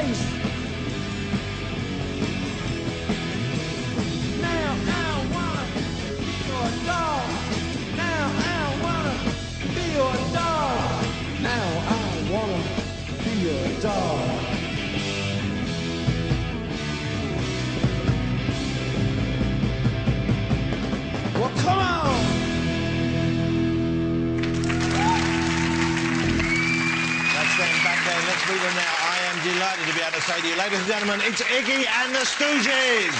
face. Now I wanna be your dog. Now I wanna be your dog. Now I wanna be your dog. Well, come on! That's them back there. Let's meet them now. I am delighted to be able to say to you, ladies and gentlemen, it's Iggy and the Stooges.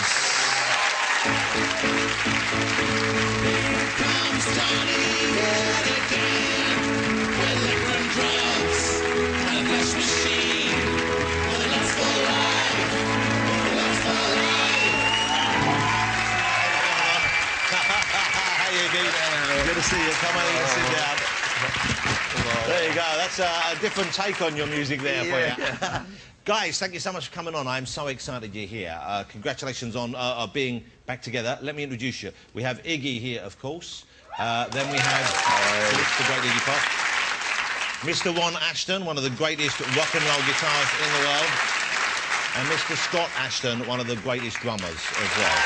Here comes Johnny yet again, with liquor and drugs and a flesh machine, with a lust for life, with a lust for life. Hey, Iggy. Good to see you. Come on in and sit down. There you go. That's a different take on your music there for you. Guys, thank you so much for coming on. I'm so excited you're here. Congratulations on being back together. Let me introduce you. We have Iggy here, of course. Then we have the great Iggy Pop. Mr. Ron Ashton, one of the greatest rock and roll guitarists in the world. And Mr. Scott Ashton, one of the greatest drummers as well.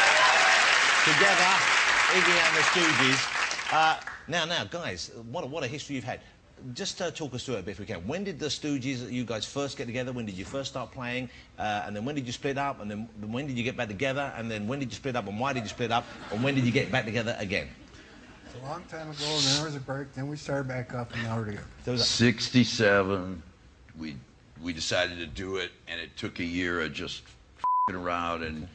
Together, Iggy and the Stooges. Now, guys, what a history you've had. Just talk us through it a bit if we can. When did the Stooges, you guys first get together? When did you first start playing? And then when did you split up? And then when did you get back together? And then when did you split up? And why did you split up? And when did you get back together again? It's a long time ago, and then there was a break, then we started back up, and now we're together. 67, we decided to do it, and it took a year of just f***ing around, and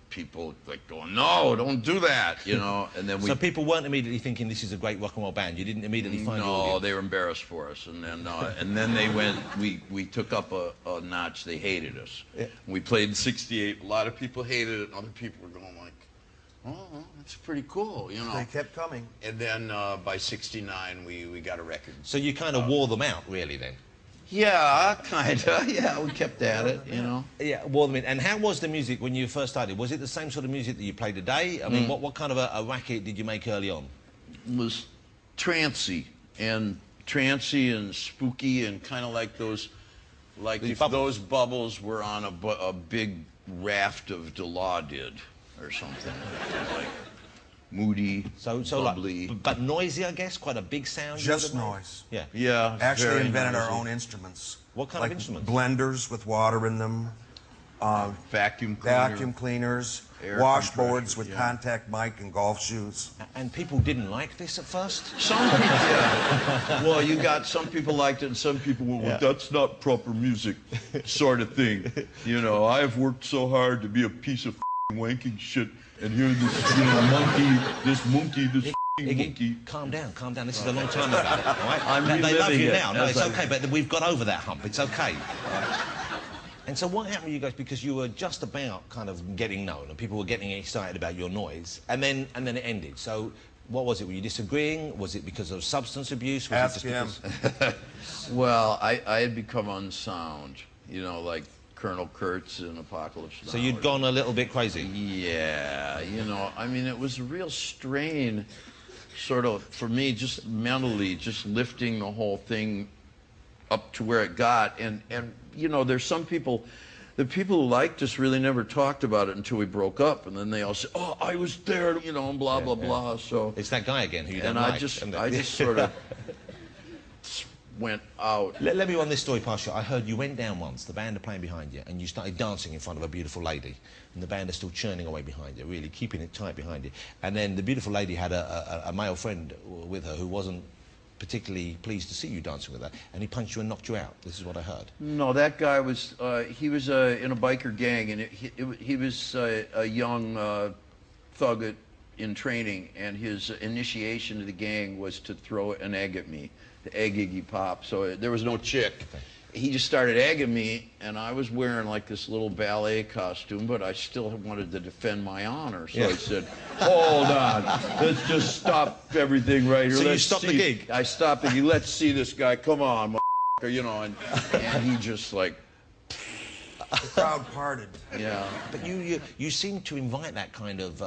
people like going, no, don't do that, you know. And then we. So people weren't immediately thinking this is a great rock and roll band. You didn't immediately find. No, they were embarrassed for us, and then they went. We took up a notch. They hated us. Yeah. We played in '68. A lot of people hated it. Other people were going like, oh, that's pretty cool, you know. They kept coming. And then by '69, we got a record. So you kind of wore them out, really, then. Yeah, kind of. Yeah, we kept at it, you know. Yeah, wore them in. And how was the music when you first started? Was it the same sort of music that you play today? I mean, what kind of a racket did you make early on? It was trancey and spooky and kind of like those, like if those bubbles were on a big raft of Delaw did or something. Like moody, bubbly. Like, but noisy, I guess. Quite a big sound. Just noise. Yeah. Yeah. Actually invented our own instruments. What kind of instruments? Blenders with water in them. Vacuum cleaners. Washboards with contact mic and golf shoes. And people didn't like this at first? Some people, yeah. Well, you got some people liked it and some people went, well, that's not proper music sort of thing. You know, I've worked so hard to be a piece of wanking shit. And here this monkey. Iggy, calm down. This is a long time ago, all right? They love you now. No, it's okay, but we've got over that hump. It's okay. And so what happened to you guys? Because you were just about kind of getting known, and people were getting excited about your noise, and then it ended. So what was it? Were you disagreeing? Was it because of substance abuse? Was Ask it just him. because... Well, I had become unsound, you know, like Colonel Kurtz in Apocalypse Now. So you'd gone a little bit crazy? Yeah, you know, I mean, it was a real strain, sort of, for me, just mentally, just lifting the whole thing up to where it got. And you know, there's some people, the people who liked us really never talked about it until we broke up. And then they all say, oh, I was there, you know, and blah, blah, blah. So it's that guy again who you don't and like. I just sort of went out. Let me run this story past you. I heard you went down once, the band are playing behind you, and you started dancing in front of a beautiful lady, and the band are still churning away behind you, really keeping it tight behind you. And then the beautiful lady had a male friend with her who wasn't particularly pleased to see you dancing with her, and he punched you and knocked you out. This is what I heard. No, that guy was, he was in a biker gang, and he was a young thug in training, and his initiation to the gang was to throw an egg at me. To egg Iggy Pop, so there was no chick. Okay. He just started egging me, and I was wearing like this little ballet costume, but I still wanted to defend my honor. So I said, hold on, let's just stop everything right here. So you stopped the gig? I stopped the gig. Let's see this guy. Come on, you know, and he just like... The crowd parted. Yeah. But you seem to invite that kind of,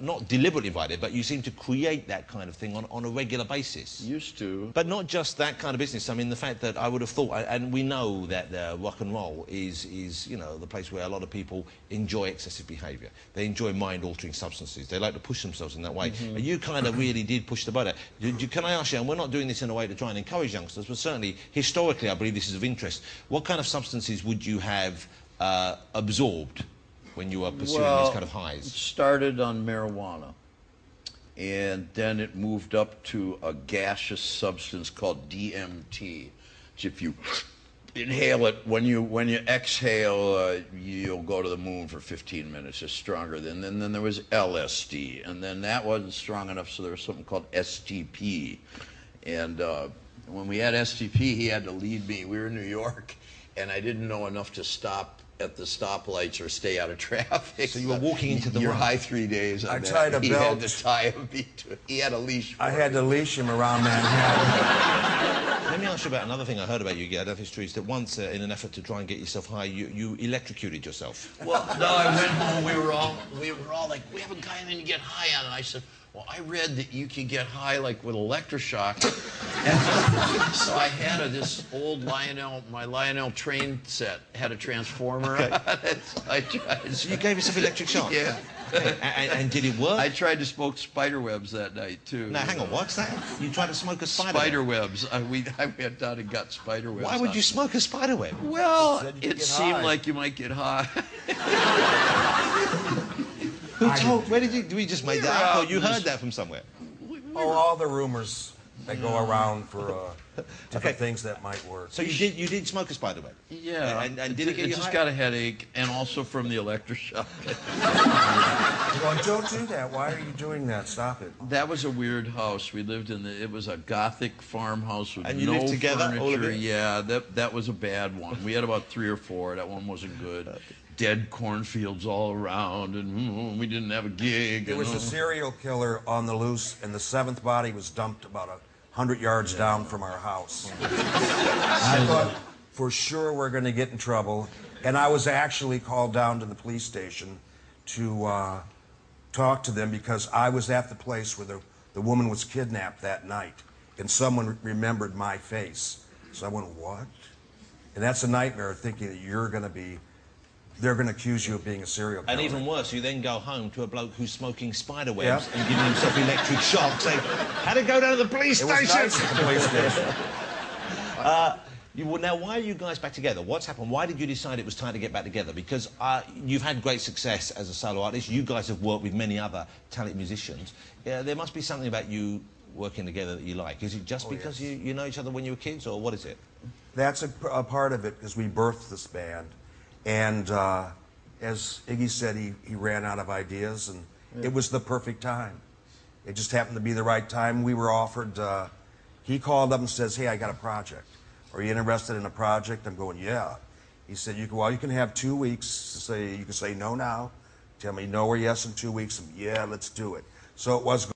not deliberately invite it, but you seem to create that kind of thing on a regular basis. Used to. But not just that kind of business. I mean, the fact that I would have thought, and we know that rock and roll is you know, the place where a lot of people enjoy excessive behaviour. They enjoy mind-altering substances. They like to push themselves in that way. And you kind of really did push the boat out. Can I ask you, and we're not doing this in a way to try and encourage youngsters, but certainly, historically, I believe this is of interest. What kind of substances would you have absorbed when you were pursuing these kind of highs? It started on marijuana, and then it moved up to a gaseous substance called DMT, which if you inhale it, when you exhale, you'll go to the moon for 15 minutes. It's stronger than. And then there was LSD, and then that wasn't strong enough, so there was something called STP. And when we had STP, he had to lead me. We were in New York, and I didn't know enough to stop at the stoplights or stay out of traffic. So you were walking into the You're road. high 3 days. I tried a He belt. had to tie me to it. He had a leash. I had to leash him around Manhattan. Let me ask you about another thing I heard about you, Gerd. I don't know if it's true, is that once, in an effort to try and get yourself high, you electrocuted yourself. Well, no, I went home. We were all like, we have a guy in you get high on, and I said, well, I read that you can get high like with electroshock. And so I had this old my Lionel train set had a transformer on it. So I tried. So you gave yourself electric shock? Yeah. And did it work? I tried to smoke spider webs that night too. Now, hang on, what's that? You tried to smoke a spider Spider web? webs. I went down and got spider webs. Why would you smoke a spider web? Well, Said you could it get seemed high. like you might get high. Who told? Where did you? We just made that up, or you heard that from somewhere? Oh, all the rumors that go around for different things that might work. So you did smoke a spider web? Yeah. And did it get you just high? got a headache, and also from the electroshock. Well, don't do that. Why are you doing that? Stop it. That was a weird house. We lived in it was a Gothic farmhouse with And you no lived together, furniture. all of you? Yeah, that was a bad one. We had about 3 or 4. That one wasn't good. Dead cornfields all around, and we didn't have a gig. There was a serial killer on the loose, and the 7th body was dumped about 100 yards down from our house. I thought, for sure we're going to get in trouble, and I was actually called down to the police station to talk to them because I was at the place where the woman was kidnapped that night, and someone remembered my face. So I went, what? And that's a nightmare, thinking that they're going to accuse you of being a serial killer. And even worse, you then go home to a bloke who's smoking spider webs Yeah. and giving himself electric shock, saying, "How'd it go down to the police It was station?" nice at the police station. Now, why are you guys back together? What's happened? Why did you decide it was time to get back together? Because you've had great success as a solo artist. You guys have worked with many other talented musicians. There must be something about you working together that you like. Is it just because you know each other when you were kids, or what is it? That's a part of it, because we birthed this band. And as Iggy said, he ran out of ideas, and it was the perfect time. It just happened to be the right time. We were offered, he called up and says, hey, I got a project. Are you interested in a project? I'm going, yeah. He said, you can have 2 weeks to say, you can say no now, tell me no or yes in 2 weeks, and yeah, let's do it. So it was